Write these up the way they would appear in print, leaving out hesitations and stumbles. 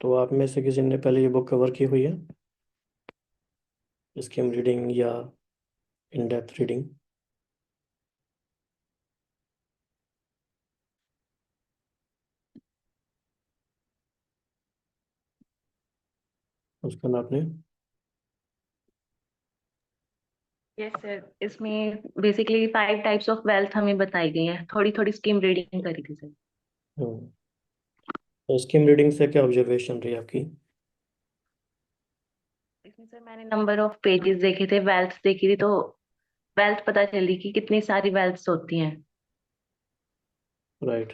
तो आप में से किसी ने पहले ये बुक कवर की हुई है, स्किम रीडिंग या इन डेप्थ रीडिंग? उसका आपने? यस सर, इसमें बेसिकली 5 टाइप्स ऑफ वेल्थ हमें बताई गई है। थोड़ी थोड़ी स्कीम रीडिंग करी थी सर। हम्म। तो स्किम रीडिंग से क्या ऑब्जर्वेशन रही आपकी? इसमें सर मैंने नंबर ऑफ पेजेस देखे थे, वेल्थ देखी थी, तो वेल्थ पता चली कि कितनी सारी वेल्थ्स होती हैं। राइट।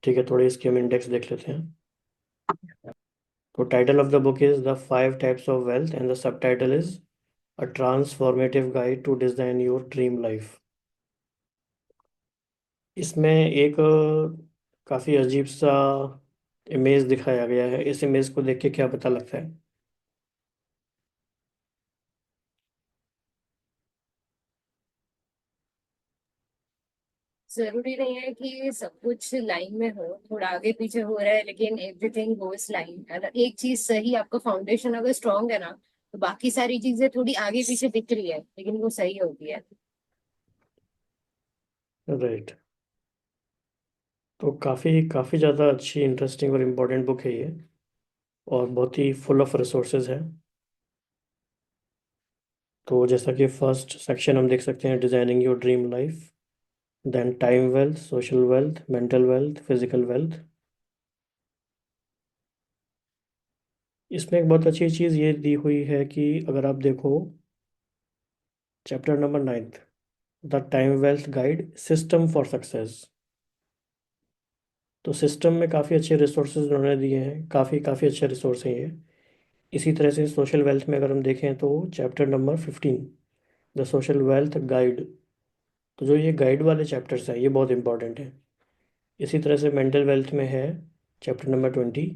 ठीक है, थोड़े स्किम इंडेक्स देख लेते हैं। तो title of the book is the 5 types of wealth and the subtitle is a transformative guide to design your dream life. इसमें एक काफ़ी अजीब सा इमेज दिखाया गया है। इस इमेज को देख के क्या पता लगता है? जरूरी नहीं है कि सब कुछ लाइन में हो, थोड़ा आगे पीछे हो रहा है लेकिन एवरीथिंग गोस लाइन। अगर एक चीज सही, आपका फाउंडेशन अगर स्ट्रांग है ना, तो बाकी सारी चीजें थोड़ी आगे पीछे दिख रही है लेकिन वो सही होती है। राइट। तो काफ़ी काफ़ी ज़्यादा अच्छी, इंटरेस्टिंग और इम्पोर्टेंट बुक है ये, और बहुत ही फुल ऑफ रिसोर्सेज है। तो जैसा कि फर्स्ट सेक्शन हम देख सकते हैं, designing your dream life, then time wealth, social wealth, mental wealth, physical wealth. इसमें एक बहुत अच्छी चीज़ ये दी हुई है कि अगर आप देखो chapter number 9, the time wealth guide system for success, तो सिस्टम में काफ़ी अच्छे रिसोर्सेज उन्होंने दिए हैं, काफ़ी काफ़ी अच्छे रिसोर्स हैं ये। इसी तरह से सोशल वेल्थ में अगर हम देखें तो chapter number 15, the social wealth guide, तो जो ये गाइड वाले चैप्टर्स हैं ये बहुत इंपॉर्टेंट है। इसी तरह से मेंटल वेल्थ में है चैप्टर नंबर 20,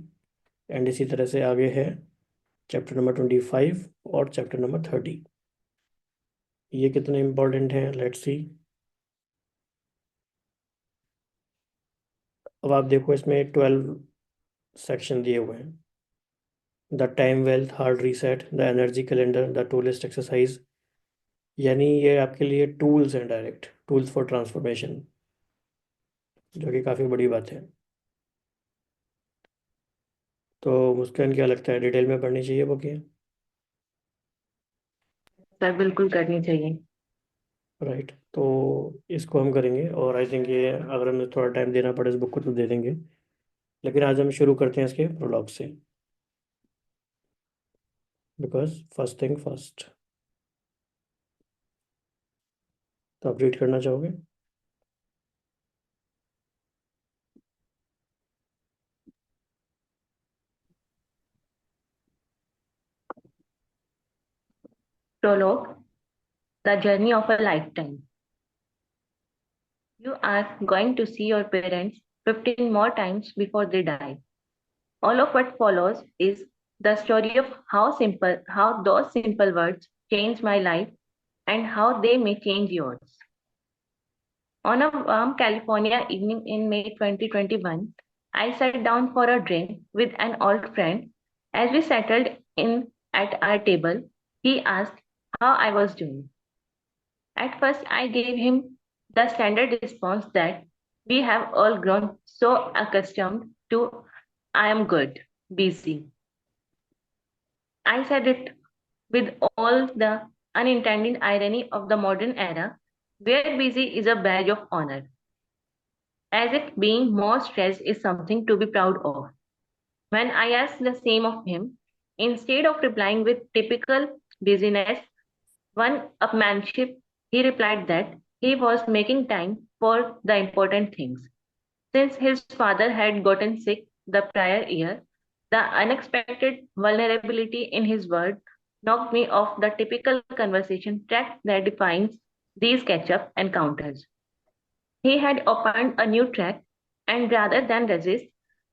एंड इसी तरह से आगे है चैप्टर नंबर 25 और चैप्टर नंबर 30। ये कितने इंपॉर्टेंट हैं, लेट्स सी। अब आप देखो, इसमें 12 सेक्शन दिए हुए हैं। The time wealth hard reset, the energy calendar, the two list exercise, यानी ये आपके लिए टूल्स हैं, डायरेक्ट टूल्स फॉर ट्रांसफॉर्मेशन, जो कि काफ़ी बड़ी बात है। तो मुस्कान, क्या लगता है, डिटेल में पढ़नी चाहिए बुक ये? सर बिल्कुल करनी चाहिए। राइट। तो इसको हम करेंगे, और आई थिंक ये अगर हमें थोड़ा टाइम देना पड़े इस बुक को तो दे देंगे। लेकिन आज हम शुरू करते हैं इसके प्रोलॉग से, बिकॉज फर्स्ट थिंग फर्स्ट। तो आप रीड करना चाहोगे? Prologue, the journey of a lifetime. You are going to see your parents 15 more times before they die. All of what follows is the story of how those simple words changed my life and how they may change yours. On a warm California evening in May 2021, I sat down for a drink with an old friend. As we settled in at our table, he asked how I was doing. At first, I gave him the standard response that we have all grown so accustomed to: I am good, busy. I said it with all the unintended irony of the modern era, where busy is a badge of honor, as if being more stressed is something to be proud of. When I asked the same of him, instead of replying with typical busyness, one upmanship, he replied that he was making time for the important things. Since his father had gotten sick the prior year, the unexpected vulnerability in his word knocked me off the typical conversation track that defines these catch up encounters. He had opened a new track, and rather than resist,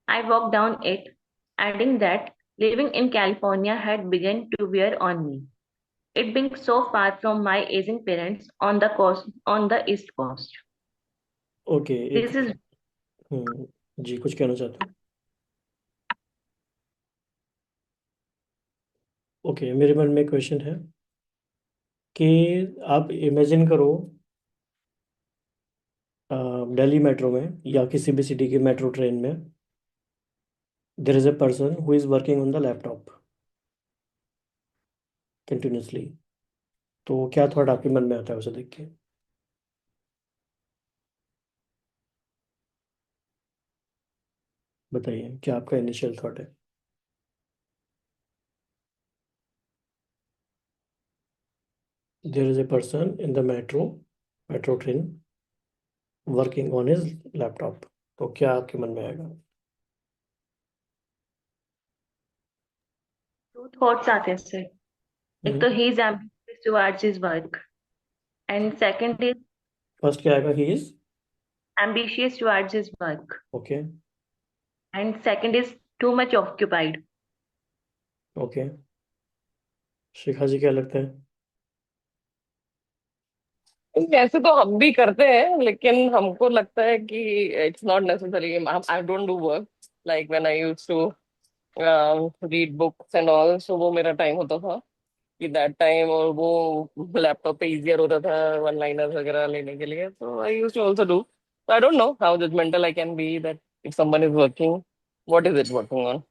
I walked down it, adding that living in California had begun to wear on me, it being so far from my aging parents on the East Coast. Okay, एक This is जी, कुछ कहना चाहते हो? Okay, मेरे मन में एक question है कि आप इमेजिन करो दिल्ली मेट्रो में या किसी भी सिटी की मेट्रो ट्रेन में there is a person who is working on the laptop continuously. तो क्या थॉट आपके मन में आता है उसे देख के? बताइए, क्या आपका इनिशियल थॉट है? There is a person in the metro train working on his laptop, तो क्या आपके मन में आएगा? टू थॉट्स आते हैं सर। एक तो he is ambitious towards his work, and second is first क्या आएगा? He is ambitious towards his work, okay. and second is too much occupied. Okay, Shikha ji क्या लगता है? वैसे तो हम भी करते हैं, लेकिन हमको लगता है कि it's not necessary. I don't do work like when I used to read books and all, so वो मेरा टाइम होता था कि दैट टाइम, और वो लैपटॉप पे इजियर होता था वन लाइनर्स वगैरह लेने के लिए, तो I used to also do. I don't know how judgemental I can be that if someone is working, what is it working on.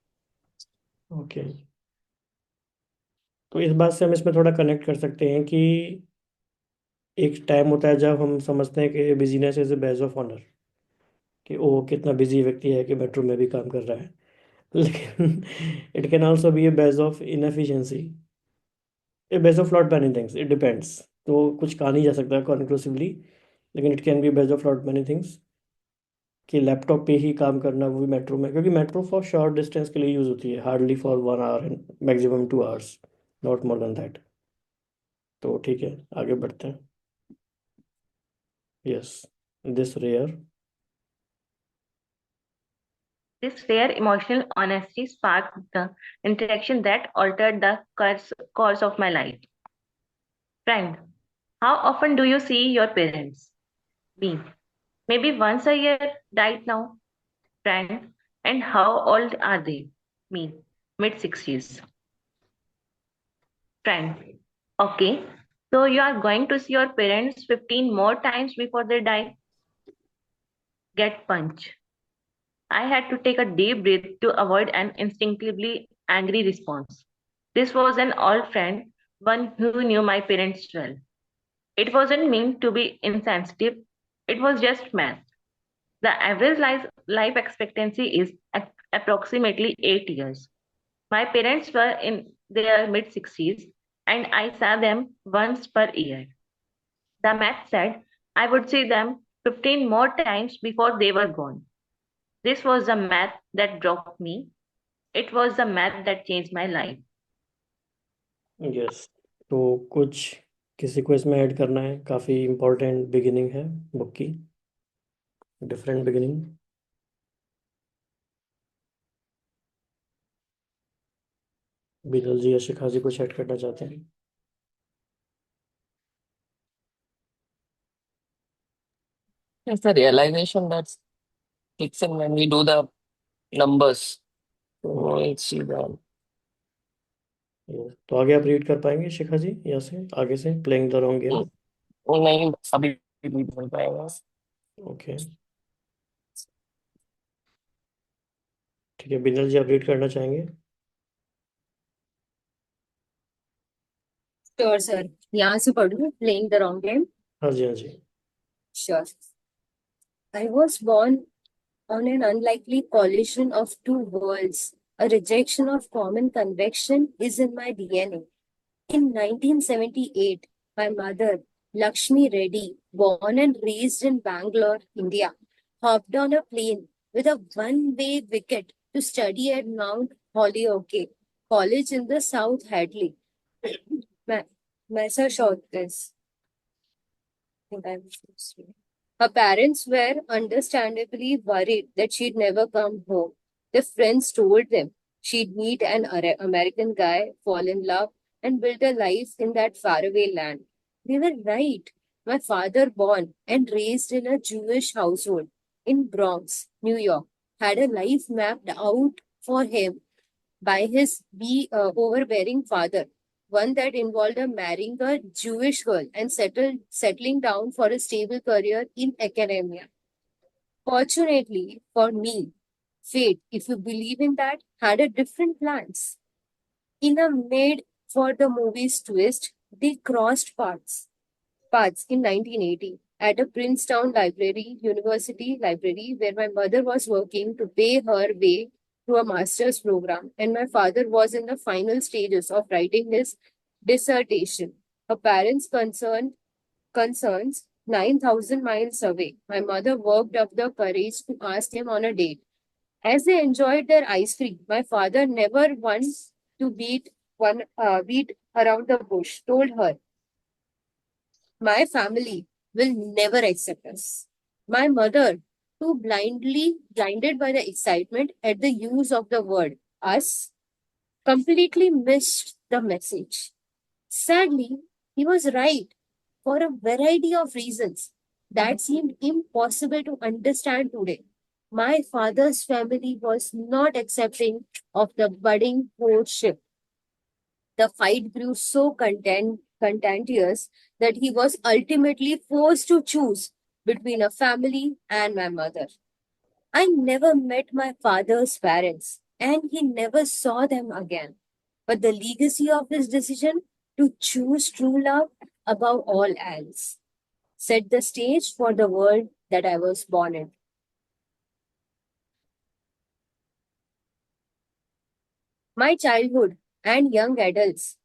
Okay, तो इस बात से हम इसमें थोड़ा कनेक्ट कर सकते हैं कि एक टाइम होता है जब हम समझते हैं कि busyness is a badge of honour, कि वो कितना बिजी व्यक्ति है कि मेट्रो में भी काम कर रहा है। लेकिन it can also be A badge of inefficiency, A badge of lot many things, it depends. तो कुछ कहा नहीं जा सकता कॉन्क्लूसिवली, लेकिन it can be Baij of lot many things, कि लैपटॉप पे ही काम करना, वो भी मेट्रो में, क्योंकि मेट्रो फॉर शॉर्ट डिस्टेंस के लिए यूज़ होती है, hardly for 1 hour and maximum 2 hours, not more than that. तो ठीक है, आगे बढ़ते हैं। Yes, this rare This rare emotional honesty sparked the interaction that altered the course of my life. Friend, how often do you see your parents? Me. Maybe once a year, right now. Friend, and how old are they? Me. Mid 60s. Friend. Okay. So you are going to see your parents 15 more times before they die? Get punch. I had to take a deep breath to avoid an instinctively angry response. This was an old friend, one who knew my parents well. It wasn't meant to be insensitive, it was just math. The average life expectancy is approximately 8 years. My parents were in their mid 60s, and I saw them once per year. The math said I would see them 15 more times before they were gone. This was the math that broke me. It was the math that changed my life. Yes. तो कुछ किसी को इसमें add करना है? काफ़ी important beginning है book की, डिफरेंट बिगिनिंग। बिजल जी या शिखा जी कुछ ऐड करना चाहते हैं? It's the realization that kicks in when we do the numbers. So it's the Yes. तो आगे आप रीड कर पाएंगे शिखा जी, यहाँ से आगे से, प्लेइंग द रॉन्ग गेम? नहीं, अभी नहीं बन पाएगा। ओके, ठीक है, बिजल जी आप रीड करना चाहेंगे? श्योर सर, यहाँ से पढ़ू प्लेइंग द रॉन्ग गेम। हाँ जी, हाँ जी। Sure. I was born on an unlikely collision of two worlds. A rejection of common convection is in my DNA. In 1978, my mother, Lakshmi Reddy, born and raised in Bangalore, India, hopped on a plane with a one-way ticket to study at Mount Holyoke College in the South Hadley, Massachusetts. Her parents were understandably worried that she'd never come home. Their friends told them she'd meet an American guy, fall in love, and build a life in that faraway land. They were right. My father, born and raised in a Jewish household in Bronx, New York, had a life mapped out for him by his overbearing father, one that involved her marrying a Jewish girl and settling down for a stable career in academia. Fortunately for me, fate, if you believe in that, had a different plans. In a made for the movies twist, they crossed paths in 1980 at a Princeton University library, where my mother was working to pay her way through a master's program, and my father was in the final stages of writing his dissertation. Her parents' concerns 9,000 miles away. My mother worked up the courage to ask him on a date. As they enjoyed their ice cream, my father, never once to beat around the bush, told her, "My family will never accept us." My mother, too blinded by the excitement at the use of the word us, completely missed the message. Sadly, he was right for a variety of reasons that seemed impossible to understand today. My father's family was not accepting of the budding courtship. The fight grew so contentious that he was ultimately forced to choose between a family and my mother. I never met my father's parents, and he never saw them again. But the legacy of his decision to choose true love above all else set the stage for the world that I was born in. My childhood and young adults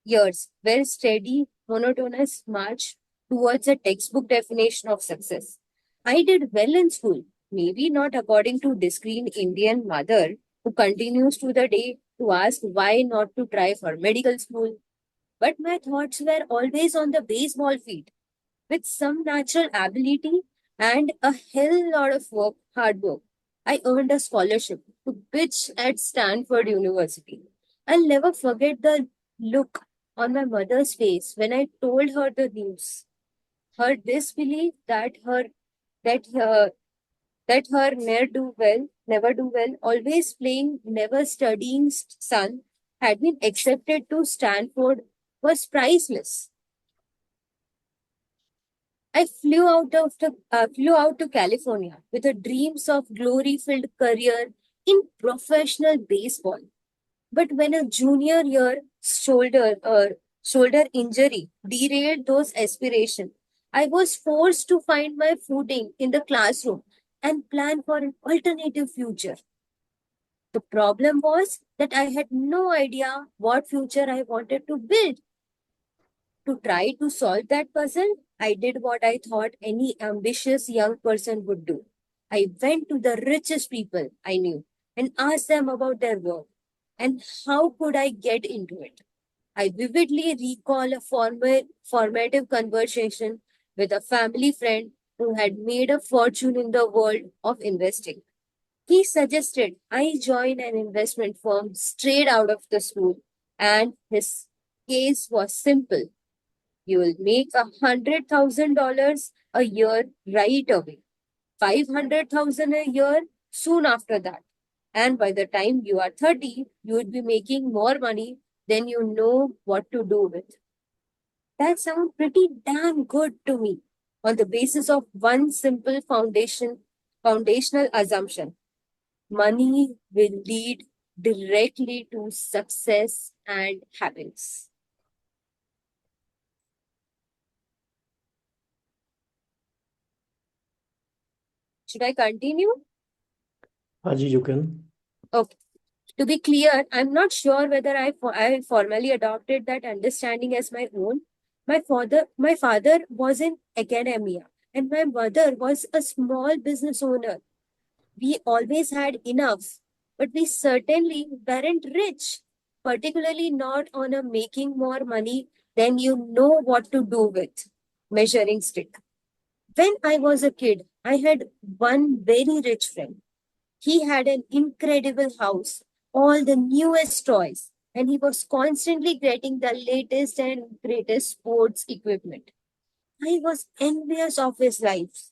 years were steady, monotonous march towards a textbook definition of success. I did well in school, maybe not according to discreet Indian mother who continues to the day to ask why not to try for medical school. But my thoughts were always on the baseball field with some natural ability and a hell lot of hard work. I earned a scholarship to pitch at Stanford University. I'll never forget the look on my mother's face when I told her the news. Her disbelief that her never do well, always playing, never studying son had been accepted to Stanford was priceless. I flew out to California with a dreams of glory-filled career in professional baseball. But when a junior year shoulder injury derailed those aspirations, I was forced to find my footing in the classroom and plan for an alternative future. The problem was that I had no idea what future I wanted to build. To try to solve that puzzle, I did what I thought any ambitious young person would do. I went to the richest people I knew and asked them about their work and how could I get into it. I vividly recall a formative conversation with a family friend who had made a fortune in the world of investing. He suggested I join an investment firm straight out of the school, and his case was simple. You will make $100,000 a year right away, 500,000 a year soon after that. And by the time you are 30, you would be making more money than you know what to do with. That sounds pretty damn good to me on the basis of one simple foundational assumption. Money will lead directly to success and happiness. Should I continue? Haji, you can. Okay. To be clear, I'm not sure whether I formally adopted that understanding as my own. My father was in academia, and my mother was a small business owner. We always had enough, but we certainly weren't rich, particularly not on a making more money than you know what to do with measuring stick. When I was a kid, I had one very rich friend. He had an incredible house, all the newest toys, and he was constantly getting the latest and greatest sports equipment. I was envious of his life.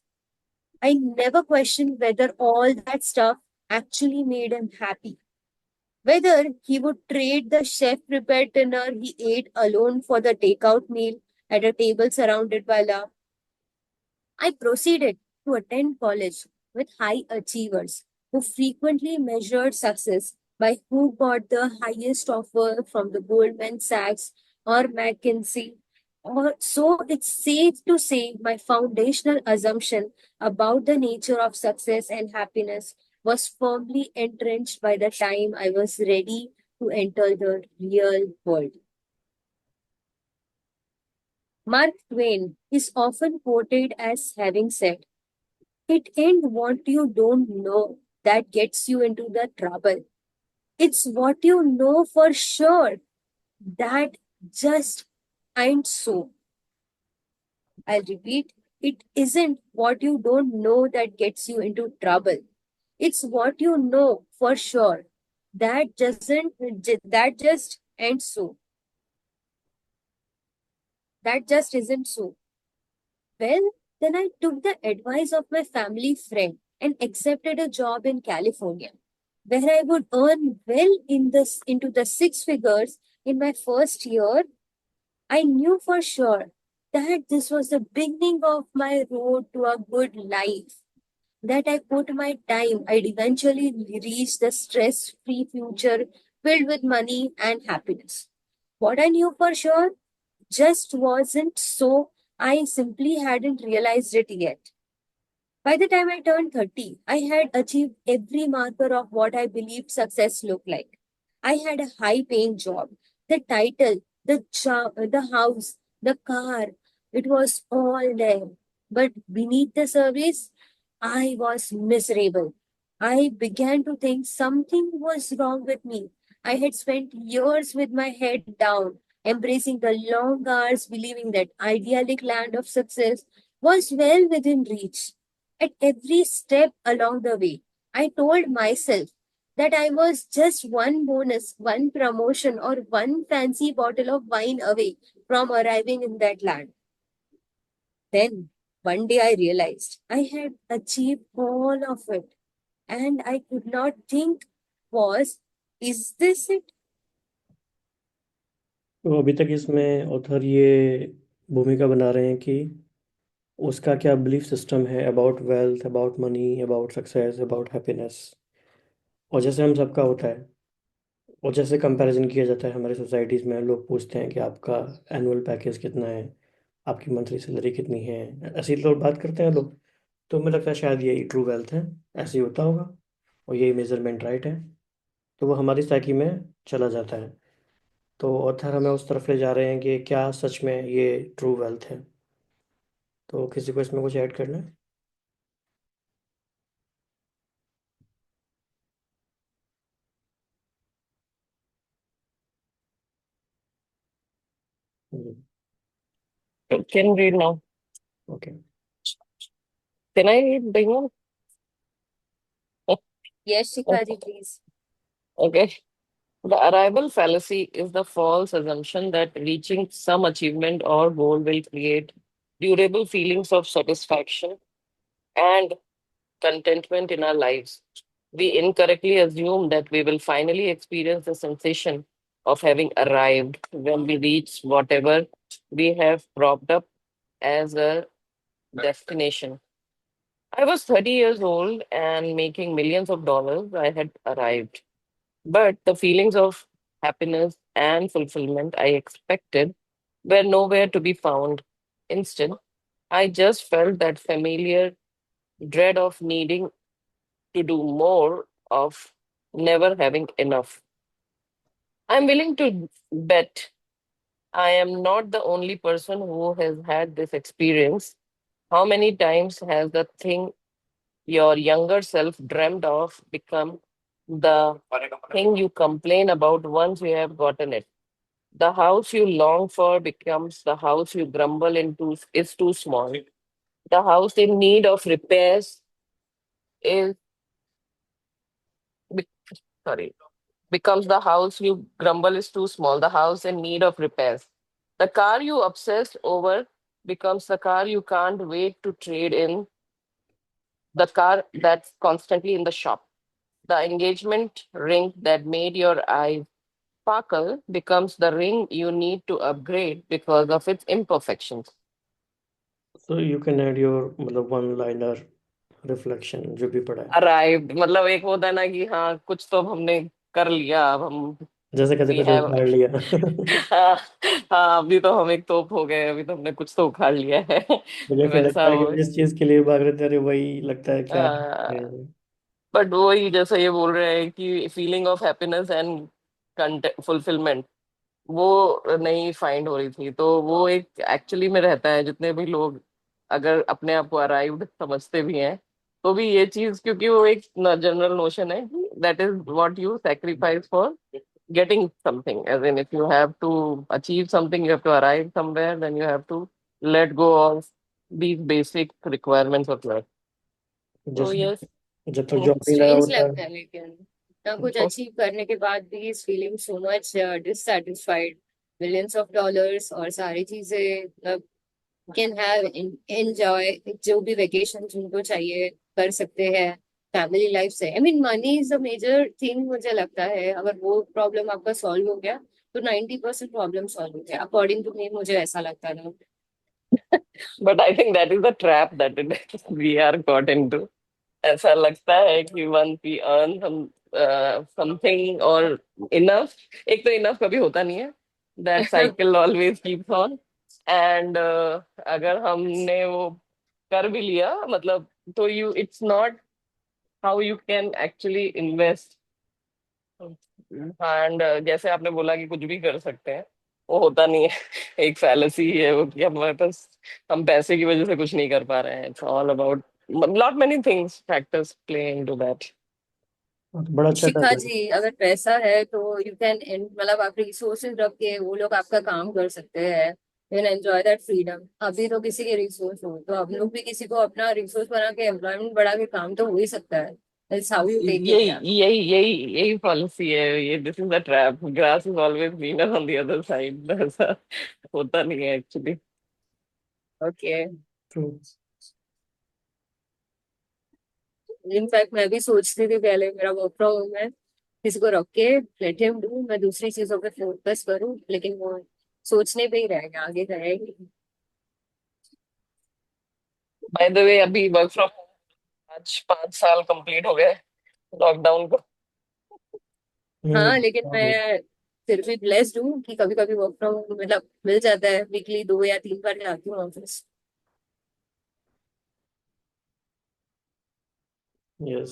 I never questioned whether all that stuff actually made him happy. Whether he would trade the chef-prepared dinner he ate alone for the takeout meal at a table surrounded by love. I proceeded to attend college with high achievers who frequently measured success by who got the highest offer from the Goldman Sachs or McKinsey. So it's safe to say my foundational assumption about the nature of success and happiness was firmly entrenched by the time I was ready to enter the real world. Mark Twain is often quoted as having said, "It ain't what you don't know that gets you into the trouble. It's what you know for sure that just ain't so." I'll repeat, it isn't what you don't know that gets you into trouble. It's what you know for sure that just ain't so. That just isn't so. Well, then I took the advice of my family friend and accepted a job in California, where I would earn well into the six figures in my first year. I knew for sure that this was the beginning of my road to a good life. That I put my time, I'd eventually reach the stress-free future filled with money and happiness. What I knew for sure just wasn't so. I simply hadn't realized it yet. By the time I turned 30, I had achieved every marker of what I believed success looked like. I had a high paying job, the title, the house, the car. It was all there. But beneath the surface, I was miserable. I began to think something was wrong with me. I had spent years with my head down, embracing the long hours, believing that idyllic land of success was well within reach. At every step along the way, I told myself that I was just one bonus, one promotion, or one fancy bottle of wine away from arriving in that land. Then, one day I realized I had achieved all of it, and I could not think was, is this it? तो अभी तक इसमें author ये भूमिका बना रहे हैं कि उसका क्या बिलीफ सिस्टम है about wealth, about money, about success, about happiness. और जैसे हम सबका होता है, और जैसे कंपैरिजन किया जाता है हमारी सोसाइटीज़ में, लोग पूछते हैं कि आपका एनुअल पैकेज कितना है, आपकी मंथली सैलरी कितनी है, ऐसे ही लोग बात करते हैं लोग। तो मुझे लगता है शायद यही ट्रू वेल्थ है, ऐसे ही होता होगा, और यही मेजरमेंट राइट है। तो वो हमारी साइकी में चला जाता है। तो ऑथर हमें उस तरफ ले जा रहे हैं कि क्या सच में ये ट्रू वेल्थ है। तो किसी को इसमें कुछ ऐड करना है? Can read now. Okay. Can I read the one? Yes, Shikhaji, please. Okay. The arrival fallacy is the false assumption that reaching some achievement or goal will create durable feelings of satisfaction and contentment in our lives. We incorrectly assume that we will finally experience the sensation of having arrived when we reach whatever we have propped up as a destination. I was 30 years old and making millions of dollars. I had arrived. But the feelings of happiness and fulfillment I expected were nowhere to be found. Instead, I just felt that familiar dread of needing to do more, of never having enough. I'm willing to bet I am not the only person who has had this experience. How many times has the thing your younger self dreamed of become the thing you complain about once you have gotten it? The house you long for becomes the house you grumble into is too small. The house in need of repairs is be- sorry becomes the house you grumble is too small. The house in need of repairs. The car you obsessed over becomes the car you can't wait to trade in. The car that's constantly in the shop. The engagement ring that made your eyes sparkle becomes the ring you need to upgrade because of its imperfections. So you can add your मतलब one liner reflection जो भी पढ़ा है, Arrived, मतलब एक होता है ना कि हाँ कुछ तो अब हमने कर लिया, अब हम जैसे कैसे वी कैसे हैव उखाड़ लिया। हाँ हाँ, अभी तो हम एक तोप हो गए, अभी तो हमने कुछ तो उखाड़ लिया है। मुझे फिर वैसा लगता है कि हो। जिस चीज के लिए भाग रहे थे अरे वही लगता है क्या है। बट वही जैसा ये बोल रहे हैं कि feeling of happiness and fulfilment वो नहीं फाइंड हो रही थी, तो वो एक एक्चुअली में रहता है जितने भी लोग अगर अपने आप को अराइव्ड समझते भी हैं तो भी ये चीज, क्योंकि वो एक जनरल नोशन है कि that is what you sacrifice for getting something, as in if you have to achieve something, you have to arrive somewhere, then you have to let go of these basic requirements of life. So जैसे yes. जब तक Mm. Job नहीं लगा strange होता लगता है लेकिन इतना कुछ अचीव करने के बाद भी is feeling so much dissatisfied, millions of dollars और सारी चीजें, मतलब कैन हैव एंजॉय जो भी वेकेशन उनको चाहिए कर सकते हैं फैमिली लाइफ से। I mean money is a major thing, मुझे लगता है अगर वो प्रॉब्लम आपका सॉल्व हो गया तो 90% प्रॉब्लम सॉल्व हो गया, अकॉर्डिंग टू मी, मुझे ऐसा लगता है। But I think that is the trap that we are caught into. ऐसा लगता है कि once we earn something or enough, एक तो enough कभी होता नहीं है, that cycle always keeps on, and अगर हमने वो कर भी लिया मतलब, तो you it's not how you can actually invest, and जैसे आपने बोला कि कुछ भी कर सकते हैं, वो होता नहीं है। एक फैलेसी है वो कि हमारे पास हम पैसे की वजह से कुछ नहीं कर पा रहे हैं। It's all about lot many things, factors play into that. बड़ा अच्छा शिखा टॉपिक। जी, अगर पैसा है तो यू कैन, मतलब आप रिसोर्सेज रख के वो लोग आपका काम कर सकते हैं, you can enjoy that freedom. अभी तो किसी के रिसोर्स हो तो हम लोग भी किसी को अपना रिसोर्स बना के एम्प्लॉयमेंट बढ़ा के काम तो हो ही सकता है। That's how you take it. यही यही यही यही पॉलिसी है ये, this is the trap, grass is always greener on the other side. ऐसा होता नहीं है एक्चुअली। ओके। ट्रू। इनफैक्ट मैं भी सोचती थी पहले, मेरा वर्क फ्रॉम होम है, किसी को रख के लेट हिम डू, मैं दूसरी चीजों पे फोकस करूँ, लेकिन वो सोचने पे ही रहेगा, आगे करेगी। बाय द वे, अभी वर्क फ्रॉम आज 5 साल कंप्लीट हो गए लॉकडाउन को। हाँ लेकिन हम्म। मैं फिर भी ब्लेस्ड हूँ कि कभी कभी वर्क फ्रॉम, मतलब मिल जाता है, वीकली 2 या 3 बार जाती हूँ office. Yes,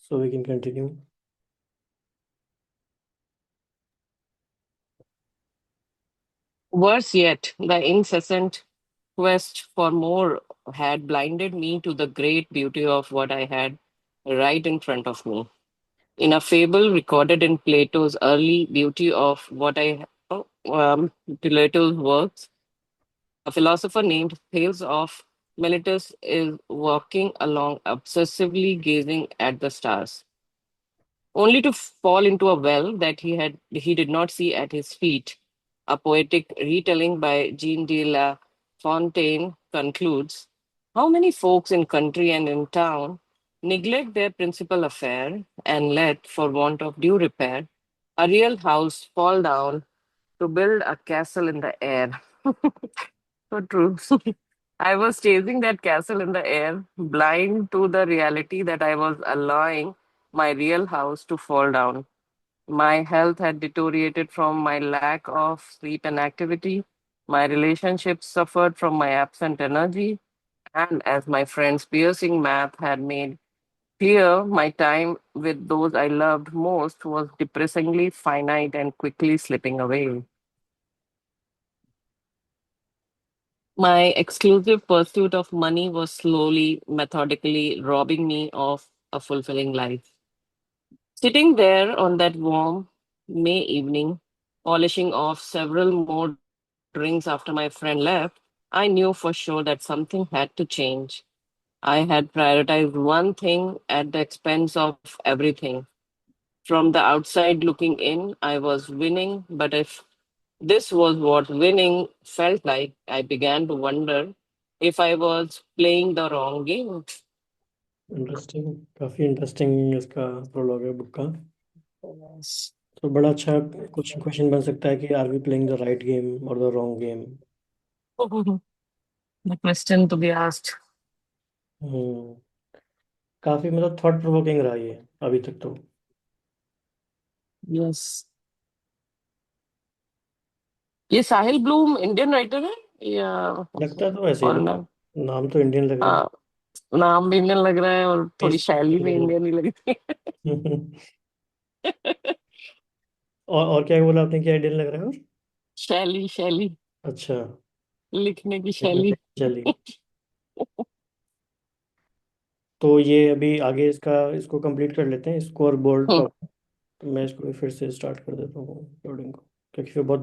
so we can continue. Worse yet, the incessant quest for more had blinded me to the great beauty of what I had right in front of me. In a fable recorded in Plato's early beauty of what I Plato's works, a philosopher named Thales of Miletus is walking along obsessively gazing at the stars, only to fall into a well that he did not see at his feet. A poetic retelling by Jean de la Fontaine concludes, how many folks in country and in town neglect their principal affair and let, for want of due repair, a real house fall down to build a castle in the air. So true. I was chasing that castle in the air, blind to the reality that I was allowing my real house to fall down. My health had deteriorated from my lack of sleep and activity. My relationships suffered from my absent energy. And as my friend's piercing math had made clear, my time with those I loved most was depressingly finite and quickly slipping away. My exclusive pursuit of money was slowly, methodically robbing me of a fulfilling life. Sitting there on that warm May evening, polishing off several more drinks after my friend left, I knew for sure that something had to change. I had prioritized one thing at the expense of everything. From the outside looking in, I was winning, but if this was what winning felt like, I began to wonder if I was playing the wrong game. Interesting, काफ़ी interesting इसका prologue है book का। तो बड़ा अच्छा कुछ question बन सकता है कि are we playing the right game और the wrong game. The question to be asked. Hmm. काफ़ी मतलब थॉट प्रोवोकिंग रहा ये अभी तक तो। Yes. ये साहिल ब्लूम इंडियन राइटर है या लगता तो ऐसे ही ना, फॉरेनर? नाम तो इंडियन लग रहा हाँ, नाम भी इंडियन लग रहा है और है, थोड़ी स्टाइल शैली भी भी इंडियन इंडियन ही लग रही लग है। और क्या बोला आपने, क्या इंडियन लग रहा है और? शैली शैली, अच्छा। लिखने की लिखने शैली। पे चली। तो ये अभी आगे इसका इसको कंप्लीट कर लेते हैं, स्कोर बोर्ड का। तो मैं इसको फिर से स्टार्ट कर देता हूँ रिकॉर्डिंग को, क्योंकि फिर बहुत